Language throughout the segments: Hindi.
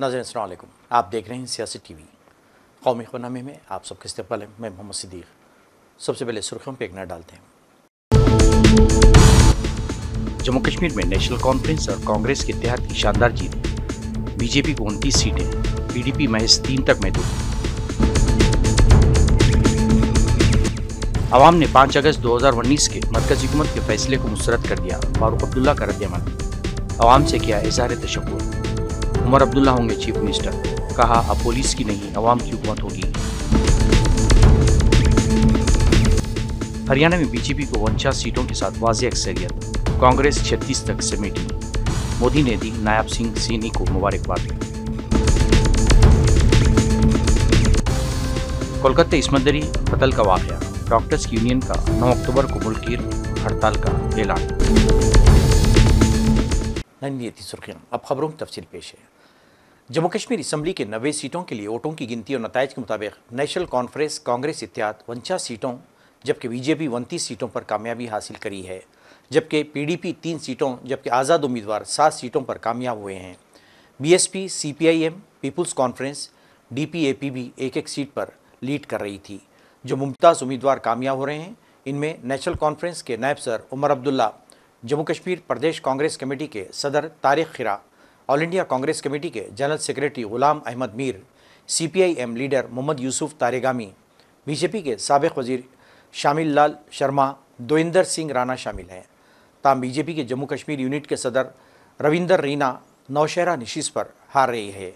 नाज़रीन अस्सलाम वालेकुम, आप देख रहे हैं सियासी टीवी। कौमी ख़बरनामे में आप सबके इस्तक़बाल है। मैं मोहम्मद सिद्दीक़। सबसे पहले सुर्खियों पर एक नज़र डालते हैं। जम्मू कश्मीर में नेशनल कॉन्फ्रेंस और कांग्रेस के इत्तेहाद की शानदार जीत। बीजेपी को 29 सीटें, पीडीपी महज 3 तक महदूद। अवाम ने 5 अगस्त 2019 के मरकज़ी हुकूमत के फैसले को मुस्तरद कर दिया। फारूक अब्दुल्ला का रद्द-ए-अमल। अवाम से किया इज़हार तशक्कुर। उमर अब्दुल्ला होंगे चीफ मिनिस्टर। कहा अब पुलिस की नहीं अवाम की हुकूमत होगी। हरियाणा में बीजेपी को 49 सीटों के साथ वाज़ेह अक्सरियत। कांग्रेस 36 तक समेटी। मोदी ने दी नायब सिंह सैनी को मुबारकबाद। कोलकाता इस्मंदरी कत्ल का वाक़या। डॉक्टर्स की यूनियन का 9 अक्टूबर को मुल्की हड़ताल का ऐलान। नहीं थी सुर्खियां, अब खबरों की तफसील पेश है। जम्मू कश्मीर असम्बली के 90 सीटों के लिए वोटों की गिनती और नताइज के मुताबिक नेशनल कॉन्फ्रेंस कांग्रेस इत्तेहाद 49 सीटों, जबकि बीजेपी 29 सीटों पर कामयाबी हासिल करी है, जबकि पीडीपी 3 सीटों, जबकि आज़ाद उम्मीदवार 7 सीटों पर कामयाब हुए हैं। BSP, CPIM, People's Conference, DPAP भी एक एक सीट पर लीड कर रही थी। जो मुमताज़ उम्मीदवार कामयाब हो रहे हैं, इनमें नेशनल कॉन्फ्रेंस के नायब सर उमर अब्दुल्ला, जम्मू कश्मीर प्रदेश कांग्रेस कमेटी के सदर Tariq Karra, all India Congress committee के general secretary Ghulam Ahmad Mir, CPIM leader Mohammed Yusuf Tarigami, BJP के साबिक वजीर शामिल लाल शर्मा, दोइंदर सिंह राणा शामिल हैं। ताम बीजेपी के जम्मू कश्मीर यूनिट के सदर रविंदर रीना नौशहरा नशिस्त पर हार रही है।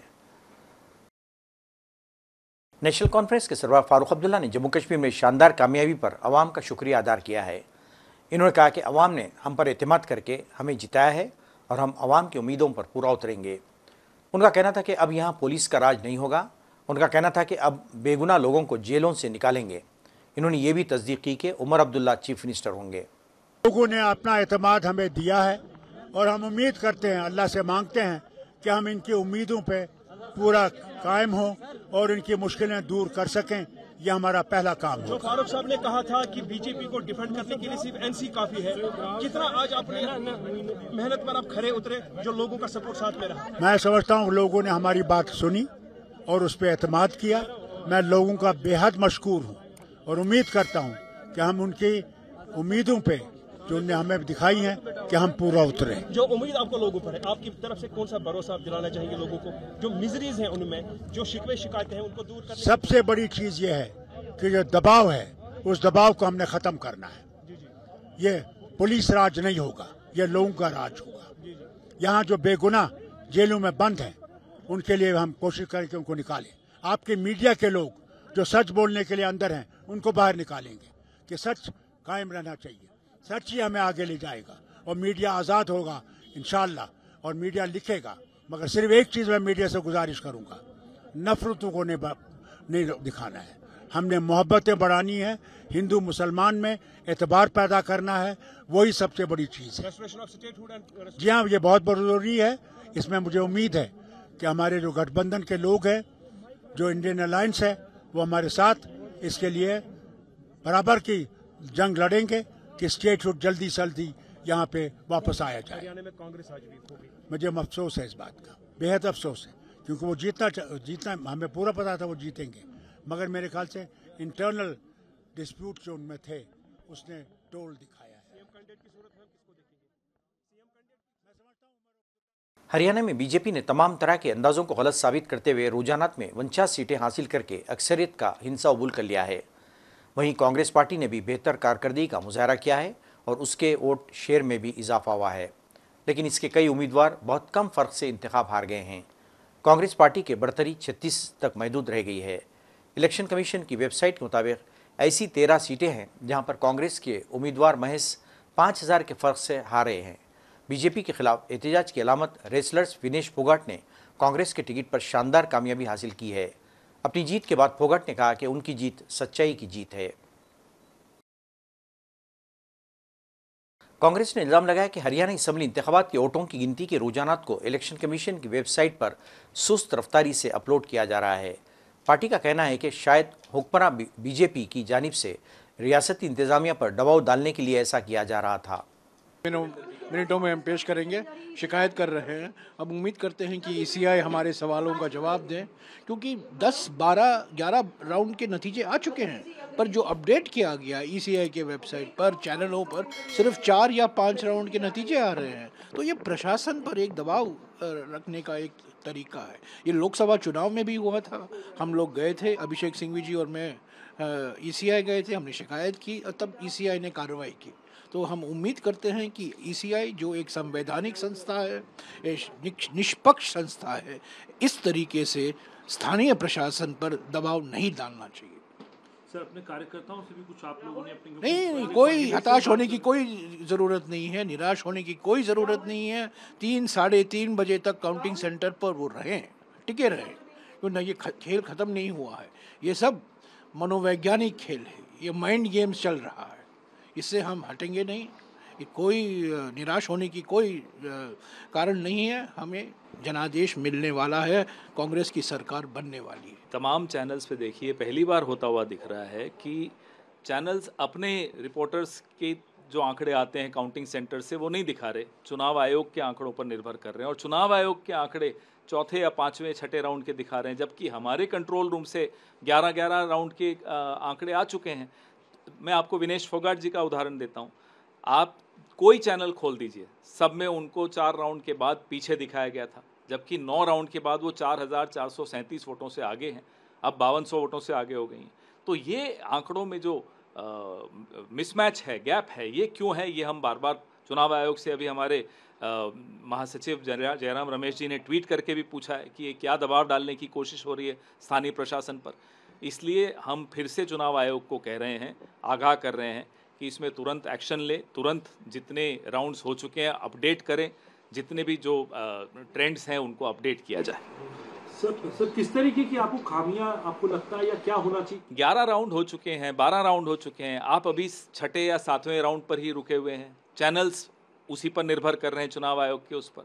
नेशनल कॉन्फ्रेंस के सरबराह फारूक अब्दुल्ला ने जम्मू कश्मीर में शानदार कामयाबी पर अवाम का शुक्रिया अदा किया है। इन्होंने कहा कि अवाम ने हम पर एतमाद करके हमें जिताया है और हम अवाम की उम्मीदों पर पूरा उतरेंगे। उनका कहना था कि अब यहाँ पुलिस का राज नहीं होगा। उनका कहना था कि अब बेगुनाह लोगों को जेलों से निकालेंगे। इन्होंने ये भी तस्दीक की कि उमर अब्दुल्ला चीफ मिनिस्टर होंगे। लोगों ने अपना एतमाद हमें दिया है और हम उम्मीद करते हैं, अल्लाह से मांगते हैं कि हम इनकी उम्मीदों पे पूरा कायम हो और इनकी मुश्किलें दूर कर सकें। यह हमारा पहला काम है। जो फारूक साहब ने कहा था कि बीजेपी को डिफेंड करने के लिए सिर्फ एनसी काफी है, कितना आज अपनी मेहनत पर आप खरे उतरे, जो लोगों का सपोर्ट साथ में रहा? मैं समझता हूँ लोगों ने हमारी बात सुनी और उस पर एतमाद किया। मैं लोगों का बेहद मशकूर हूँ और उम्मीद करता हूँ कि हम उनकी उम्मीदों पे जो उन्होंने हमें दिखाई है कि हम पूरा उतरे। जो उम्मीद आपको लोगों पर है, आपकी तरफ से कौन सा भरोसा आप दिलाना चाहेंगे लोगों को? जो मिजरीज हैं उनमें, जो शिकवे शिकायतें हैं, उनको दूर करने। सबसे बड़ी चीज ये है कि जो दबाव है, उस दबाव को हमने खत्म करना है। ये पुलिस राज नहीं होगा, ये लोगों का राज होगा। यहाँ जो बेगुनाह जेलों में बंद हैं, उनके लिए हम कोशिश करें कि उनको निकालें। आपके मीडिया के लोग जो सच बोलने के लिए अंदर हैं, उनको बाहर निकालेंगे कि सच कायम रहना चाहिए। सच ही हमें आगे ले जाएगा और मीडिया आज़ाद होगा इंशाअल्लाह, और मीडिया लिखेगा। मगर सिर्फ एक चीज़ मैं मीडिया से गुजारिश करूँगा, नफरतों को नहीं दिखाना है। हमने मोहब्बतें बढ़ानी है, हिंदू मुसलमान में एतबार पैदा करना है, वही सबसे बड़ी चीज़ है। जी हाँ, ये बहुत ज़रूरी है। इसमें मुझे उम्मीद है कि हमारे जो गठबंधन के लोग हैं, जो इंडियन अलायंस है, वो हमारे साथ इसके लिए बराबर की जंग लड़ेंगे कि स्टेटहुड जल्दी से जल्दी यहाँ पे वापस आया जाए। हरियाणा में कांग्रेस आज वीक हो गई। मुझे अफसोस है इस बात का, बेहद अफसोस है, क्योंकि वो जीतना हमें पूरा पता था वो जीतेंगे, मगर मेरे ख्याल से इंटरनल डिस्प्यूट जो उनमें थे उसने टोल दिखाया है। हरियाणा में बीजेपी ने तमाम तरह के अंदाजों को गलत साबित करते हुए रुझानात में 49 सीटें हासिल करके अक्सरियत का हिंसा अबूल कर लिया है। वहीं कांग्रेस पार्टी ने भी बेहतर कारकर्दगी का मुजाहरा किया है और उसके वोट शेयर में भी इजाफा हुआ है, लेकिन इसके कई उम्मीदवार बहुत कम फ़र्क से इंतखाब हार गए हैं। कांग्रेस पार्टी के बढ़तरी 36 तक महदूद रह गई है। इलेक्शन कमीशन की वेबसाइट के मुताबिक ऐसी 13 सीटें हैं जहां पर कांग्रेस के उम्मीदवार महज 5000 के फ़र्क से हारे हैं। बीजेपी के खिलाफ एहतजाज की अलामत रेसलर्स विनेश फोगाट ने कांग्रेस के टिकट पर शानदार कामयाबी हासिल की है। अपनी जीत के बाद फोगाट ने कहा कि उनकी जीत सच्चाई की जीत है। कांग्रेस ने इल्ज़ाम लगाया कि हरियाणा असम्बली इंतखाबात के वोटों की गिनती के रुझानात को इलेक्शन कमीशन की वेबसाइट पर सुस्त रफ्तारी से अपलोड किया जा रहा है। पार्टी का कहना है कि शायद हुक्मरां बीजेपी की जानिब से रियासती इंतजामिया पर दबाव डालने के लिए ऐसा किया जा रहा था। मिनटों में हम पेश करेंगे। शिकायत कर रहे हैं, अब उम्मीद करते हैं कि ईसीआई हमारे सवालों का जवाब दें, क्योंकि 10, 12, 11 राउंड के नतीजे आ चुके हैं, पर जो अपडेट किया गया ईसीआई के वेबसाइट पर, चैनलों पर, सिर्फ 4 या 5 राउंड के नतीजे आ रहे हैं। तो ये प्रशासन पर एक दबाव रखने का एक तरीका है। ये लोकसभा चुनाव में भी हुआ था, हम लोग गए थे, अभिषेक सिंघवी जी और मैं ईसीआई गए थे, हमने शिकायत की और तब ईसीआई ने कार्रवाई की। तो हम उम्मीद करते हैं कि ईसीआई जो एक संवैधानिक संस्था है, एक निष्पक्ष संस्था है, इस तरीके से स्थानीय प्रशासन पर दबाव नहीं डालना चाहिए। सर, अपने कार्यकर्ताओं से भी कुछ आप लोगों ने अपनी नहीं, कोई हताश होने की कोई ज़रूरत नहीं है, निराश होने की कोई ज़रूरत नहीं है। 3, साढ़े 3 बजे तक काउंटिंग सेंटर पर वो रहें, टिके रहें, क्योंकि ये खेल ख़त्म नहीं हुआ है। ये सब मनोवैज्ञानिक खेल है, ये माइंड गेम्स चल रहा है, इससे हम हटेंगे नहीं। ये कोई निराश होने की कोई कारण नहीं है। हमें जनादेश मिलने वाला है, कांग्रेस की सरकार बनने वाली है। तमाम चैनल्स पे देखिए, पहली बार होता हुआ दिख रहा है कि चैनल्स अपने रिपोर्टर्स के जो आंकड़े आते हैं काउंटिंग सेंटर से वो नहीं दिखा रहे, चुनाव आयोग के आंकड़ों पर निर्भर कर रहे हैं, और चुनाव आयोग के आंकड़े चौथे या पाँचवें छठे राउंड के दिखा रहे हैं, जबकि हमारे कंट्रोल रूम से 11-11 राउंड के आंकड़े आ चुके हैं। मैं आपको विनेश फोगाट जी का उदाहरण देता हूं। आप कोई चैनल खोल दीजिए, सब में उनको 4 राउंड के बाद पीछे दिखाया गया था, जबकि 9 राउंड के बाद वो 4,437 वोटों से आगे हैं, अब 5200 वोटों से आगे हो गई हैं। तो ये आंकड़ों में जो मिसमैच है, गैप है, ये क्यों है, ये हम बार बार चुनाव आयोग से, अभी हमारे महासचिव जयराम रमेश जी ने ट्वीट करके भी पूछा है कि ये क्या दबाव डालने की कोशिश हो रही है स्थानीय प्रशासन पर। इसलिए हम फिर से चुनाव आयोग को कह रहे हैं, आगाह कर रहे हैं कि इसमें तुरंत एक्शन ले, तुरंत जितने राउंड्स हो चुके हैं अपडेट करें, जितने भी जो ट्रेंड्स हैं उनको अपडेट किया जाए। सर किस तरीके की आपको खामियां आपको लगता है या क्या होना चाहिए? 11 राउंड हो चुके हैं, 12 राउंड हो चुके हैं, आप अभी छठे या सातवें राउंड पर ही रुके हुए हैं। चैनल्स उसी पर निर्भर कर रहे हैं, चुनाव आयोग के उस पर।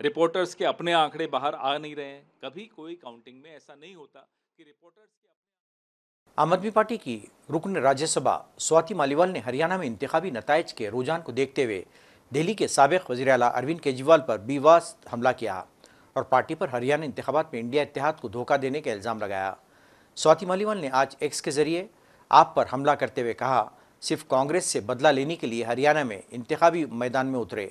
रिपोर्टर्स के अपने आंकड़े बाहर आ नहीं रहे हैं। कभी कोई काउंटिंग में ऐसा नहीं होता कि रिपोर्टर्स के। आम आदमी पार्टी की रुकन राज्यसभा स्वाति मालीवाल ने हरियाणा में इंतखाबी नताइज के रुझान को देखते हुए दिल्ली के साबिक वज़ीर आला अरविंद केजरीवाल पर बेवास्ता हमला किया और पार्टी पर हरियाणा इंतखाबात में इंडिया इत्तेहाद को धोखा देने का इल्ज़ाम लगाया। स्वाति मालीवाल ने आज एक्स के जरिए आप पर हमला करते हुए कहा, सिर्फ कांग्रेस से बदला लेने के लिए हरियाणा में इंतखाबी मैदान में उतरे,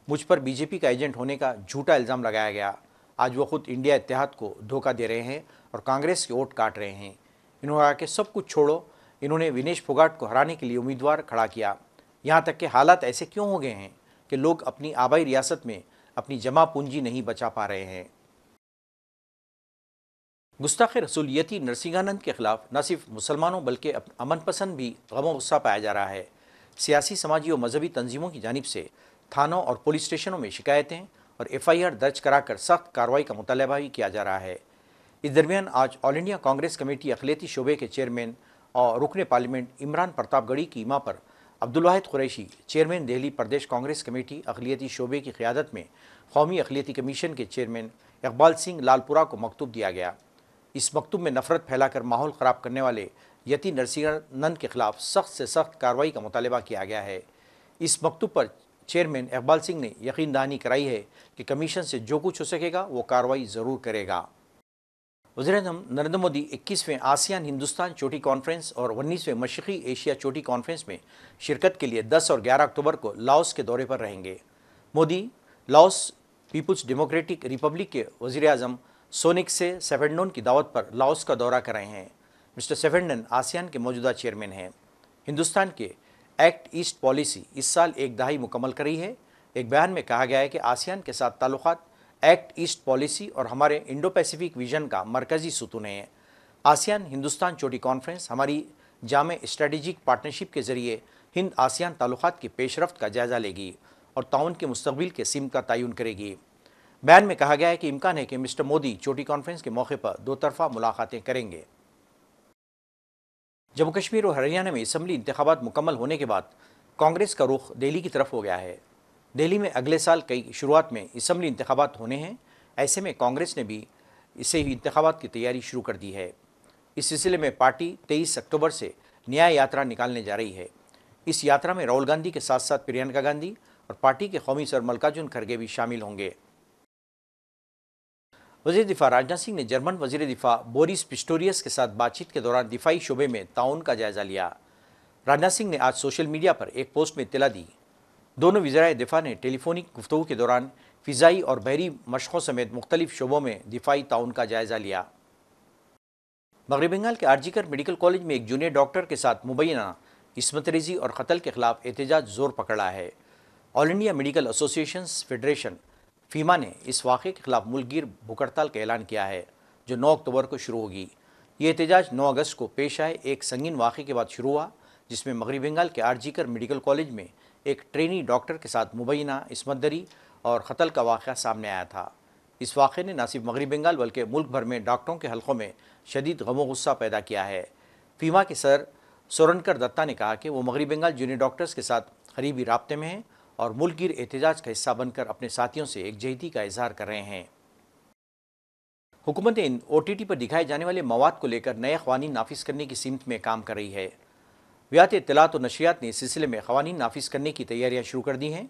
मुझ पर बीजेपी का एजेंट होने का झूठा इल्ज़ाम लगाया गया। आज वो खुद इंडिया इत्तेहाद को धोखा दे रहे हैं और कांग्रेस के वोट काट रहे हैं। इन्होंने कहा कि सब कुछ छोड़ो, इन्होंने विनेश फोगाट को हराने के लिए उम्मीदवार खड़ा किया। यहाँ तक कि हालात ऐसे क्यों हो गए हैं कि लोग अपनी आबाई रियासत में अपनी जमा पूंजी नहीं बचा पा रहे हैं। गुस्ताख रसूलियती नरसिंहानंद के खिलाफ न सिर्फ मुसलमानों बल्कि अमन पसंद भी गम गुस्सा पाया जा रहा है। सियासी, समाजी और मजहबी तंजीमों की जानिब से थानों और पुलिस स्टेशनों में शिकायतें और FIR दर्ज कराकर सख्त कार्रवाई का मुतालबा भी किया जा रहा है। इस दरमियान आज ऑल इंडिया कांग्रेस कमेटी अखिलती शोबे के चेयरमैन और रुकन पार्लियामेंट इमरान प्रतापगढ़ी की इमा पर अब्दुल वाहिद कुरैशी, चेयरमैन दिल्ली प्रदेश कांग्रेस कमेटी अखिलती शोबे की क़ियादत में कौमी अखिलती कमीशन के चेयरमैन इकबाल सिंह लालपुरा को मकतूब दिया गया। इस मकतूब में नफरत फैलाकर माहौल ख़राब करने वाले यती नरसिंहानंद के खिलाफ सख्त से सख्त कार्रवाई का मुतालबा किया गया है। इस मकतूब पर चेयरमैन इकबाल सिंह ने यकीन दहानी कराई है कि कमीशन से जो कुछ हो सकेगा वो कार्रवाई ज़रूर करेगा। वज़ीर-ए-आज़म नरेंद्र मोदी 21वें आसियान हिंदुस्तान चोटी कॉन्फ्रेंस और 19वें मशरक़ी एशिया चोटी कॉन्फ्रेंस में शिरकत के लिए 10 और 11 अक्टूबर को लाओस के दौरे पर रहेंगे। Modi Laos People's Democratic Republic के वज़ीर-ए-आज़म सोनिक्से सेफेनडोन की दावत पर लाओस का दौरा कर रहे हैं। मिस्टर सेफेनडोन आसियान के मौजूदा चेयरमैन हैं। हिंदुस्तान के एक्ट ईस्ट पॉलिसी इस साल एक दहाई मुकम्मल कर रही है। एक बयान में कहा गया है कि आसियान के साथ ताल्लुकात एक्ट ईस्ट पॉलिसी और हमारे इंडो पैसिफिक विजन का मरकज़ी सुतून है। आसियान हिंदुस्तान चोटी कॉन्फ्रेंस हमारी जामे स्ट्रेटेजिक पार्टनरशिप के ज़रिए हिंद आसियान ताल्लुकात की पेशरफ्त का जायज़ा लेगी और ताउन के मुस्तक़बिल के सिम का तयन करेगी। बयान में कहा गया है कि इम्कान है कि मिस्टर मोदी चोटी कॉन्फ्रेंस के मौके पर दो तरफ़ा मुलाकातें करेंगे। जम्मू कश्मीर और हरियाणा में असम्बली इंतखाबात मुकम्मल होने के बाद कांग्रेस का रुख दिल्ली की तरफ हो गया है। दिल्ली में अगले साल कई शुरुआत में असम्बली इंतखाबात होने हैं। ऐसे में कांग्रेस ने भी इससे ही इंतखाबात की तैयारी शुरू कर दी है। इस सिलसिले में पार्टी 23 अक्टूबर से न्याय यात्रा निकालने जा रही है। इस यात्रा में राहुल गांधी के साथ साथ प्रियंका गांधी और पार्टी के कौमी सर मल्लिकार्जुन खड़गे भी शामिल होंगे। वज़ीर दिफा राजनाथ सिंह ने जर्मन वज़ीर दिफा बोरिस पिस्टोरियस के साथ बातचीत के दौरान दिफाई शोबे में ताउन का जायज़ा लिया। राजनाथ सिंह ने आज सोशल मीडिया पर एक पोस्ट में इत्तला दी। दोनों वज़ीराए दिफा ने टेलीफोनिक गुफ्तगू के दौरान फ़िज़ाई और बहरी मशक़ों समेत मुख्तलिफ शोबों में दिफाई ताउन का जायज़ा लिया। मगरबी बंगाल के आरजीकर मेडिकल कॉलेज में एक जूनियर डॉक्टर के साथ मुबैना इस्मत रेज़ी और कत्ल के खिलाफ एहतजाज जोर पकड़ा है। All India medical associations federation FAIMA ने इस वाक़े के खिलाफ मुल्कगीर भूख हड़ताल का ऐलान किया है, जो 9 अक्टूबर को शुरू होगी। ये एहतजाज 9 अगस्त को पेश आए एक संगीन वाक़े के बाद शुरू हुआ, जिसमें मगरबी बंगाल के आरजीकर मेडिकल कॉलेज में एक ट्रेनी डॉक्टर के साथ मुबैना इस्मतदरी और कत्ल का वाक़या सामने आया था। इस वाक़े ने न सिर्फ मगरबी बंगाल बल्कि मुल्क भर में डॉक्टरों के हलकों में शदीद गम गुस्सा पैदा किया है। फीमा के सर सोरनकर दत्ता ने कहा कि वो मगरबी बंगाल जूनियर डॉक्टर्स के साथ करीबी राब्ते में हैं और मुल्कगीर एहतजाज का हिस्सा बनकर अपने साथियों से एकजहती का इजहार कर रहे हैं। हुकूमत इन OTT पर दिखाए जाने वाले मवाद को लेकर नए क़वानीन नाफिज करने की सिमत में काम कर रही है। वियात इत्तलात और नशरियात ने इस सिलसिले में क़वानीन नाफिज करने की तैयारियाँ शुरू कर दी हैं।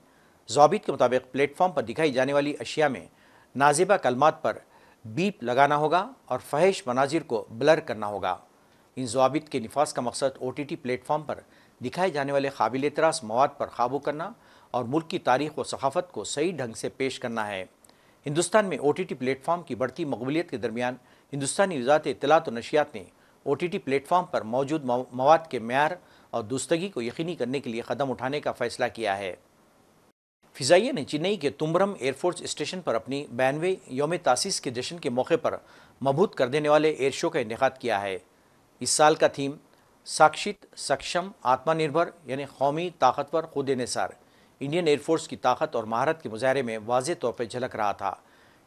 ज़ाबित के मुताबिक प्लेटफॉर्म पर दिखाई जाने वाली अशिया में नाज़िबा कलमात पर बीप लगाना होगा और फहश मनाजिर को ब्लर करना होगा। इन ज़ाबित के निफाज का मकसद OTT प्लेटफॉर्म पर दिखाए जाने वाले काबिल एतराज़ मवाद पर काबू करना और मुल्क की तारीख़ व सक़ाफ़त को सही ढंग से पेश करना है। हिंदुस्तान में OTT प्लेटफॉर्म की बढ़ती मकबूलियत के दरमियान हिंदुस्तानी वज़ारत इत्तलात और नशरियात ने OTT प्लेटफॉर्म पर मौजूद मवाद के मेयार और दुरुस्तगी को यकीनी करने के लिए कदम उठाने का फ़ैसला किया है। फ़िज़ाइया ने चेन्नई के तुम्बरम एयरफोर्स स्टेशन पर अपनी 92वें यौम तासीस के जश्न के मौके पर मबहूत कर देने वाले एयर शो का इनेकाद किया है। इस साल का थीम साक्षित, सक्षम, आत्मनिर्भर यानी कौमी ताकतवर खुद निसार इंडियन एयरफोर्स की ताकत और महारत के मुजाहरे में वाज़ेह तौर पर झलक रहा था।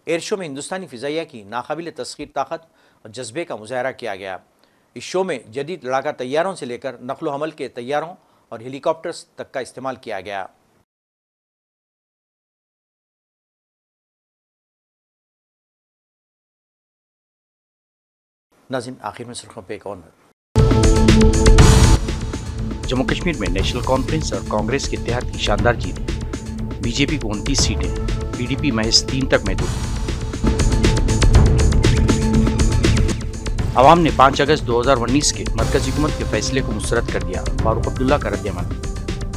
एयर शो में हिंदुस्तानी फ़िज़ाइया की नाकाबिल तस्ख़ीर ताकत और जज्बे का मुजाहरा किया गया। इस शो में जदीद लड़ाका तैयारों से लेकर नक़्ल हमल के तैयारों और हेलीकॉप्टर्स तक का इस्तेमाल किया गया। नाज़रीन, आखिर में सुर्खियों पे एक और जम्मू कश्मीर में नेशनल कॉन्फ्रेंस और कांग्रेस के इत्तेहाद की शानदार जीत। बीजेपी को 29 सीटें, PDP महज 3 तक महदूद। अवाम ने 5 अगस्त 2019 के मरकज़ी हुकूमत के फैसले को मुस्तरद कर दिया। फारूक अब्दुल्ला का रद्द-ए-अमल,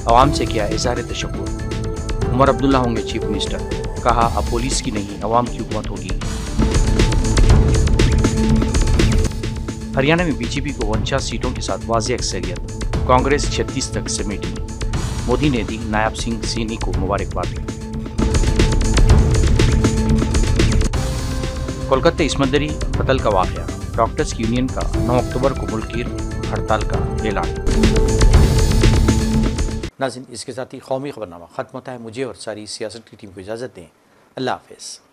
अवाम से किया इज़हार तशक्कुर। उमर अब्दुल्ला होंगे चीफ मिनिस्टर, कहा अब पुलिस की नहीं अवाम की हुकूमत होगी। हरियाणा में बीजेपी को 49 सीटों के साथ वाज़ेह अक्सरियत, कांग्रेस 36 तक समेटी। मोदी ने दी नायब सिंह सैनी को मुबारकबाद। कोलकाता इस्मतदरी कत्ल का वाक़या, डॉक्टर्स की यूनियन का 9 अक्टूबर को मुल्कगीर हड़ताल का ऐलान। नाज़रीन, इसके साथ ही कौमी खबरनामा ख़त्म होता है। मुझे और सारी सियासत की टीम को इजाज़त दें। अल्लाह हाफ़िज़।